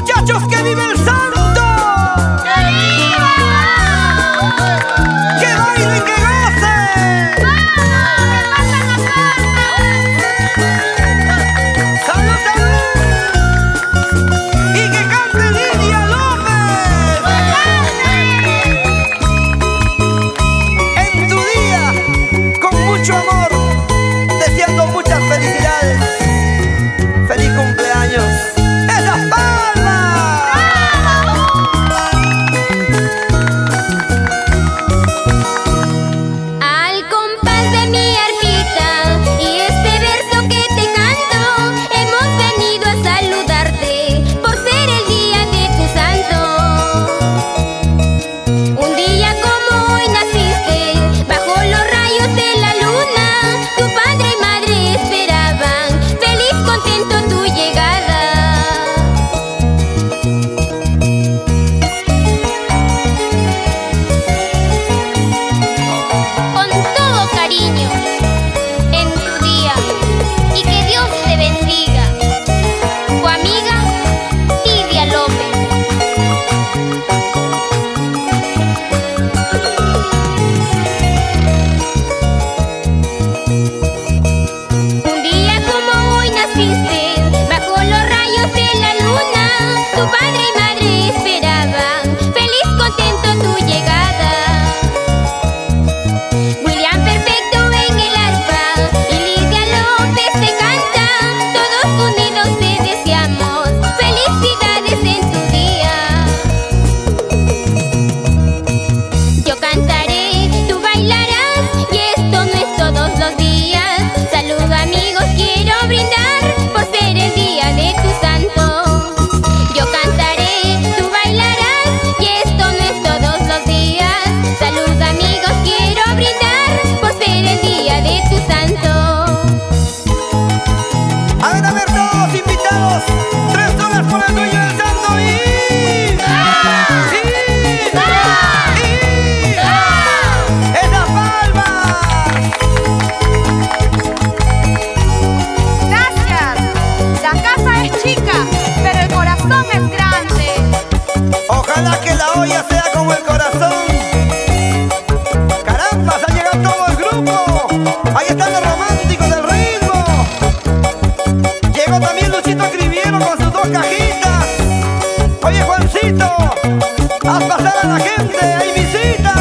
Muchachos, que vive el santo. ¡Que viva! Que bailen, que gocen. ¡Vamos! ¡Que pasan las palmas! ¡Salud, salud! Y que cante Lidia López. En tu día, con mucho amor, deseando muchas felicidades. ¡Feliz cumpleaños! ¡Esas palmas! Al compás de mi arpita y este verso que te canto, hemos venido a saludarte por ser el día de tu santo. Un día como hoy naciste, bajo los rayos de la luna, tu padre y madre esperaban, feliz, contento tu llegada. Con todo cariño, en tu día, y que Dios te bendiga. Tu amiga, Lidia López. Un día como hoy naciste, bajo los rayos de la luna, tu padre y madre esperaban, feliz, contento tu llegada. William perfecto en el arpa y Lidia López te canta, todos unidos te deseamos felicidades en tu día. Yo cantaré, tú bailarás, y esto no es todos los días. Salud amigos, quiero brindar por ser el día de tu santo. Yo cantaré, tú bailarás, y esto no es todos los días. Salud amigos, quiero brindar por ser el día de tu santo. A ver, todos invitados. 3 horas por el dueño del santo y... ¡Esas palmas! Gracias. La casa es chica, pero el corazón es grande. Ojalá que la olla sea como el corazón. ¡Caramba! ¡Se ha llegado todo el grupo! ¡Ahí están los románticos del ritmo! Llegó también Luchito Criviero con sus 2 cajitas. Oye, Juancito, haz pasar a la gente, hay visita.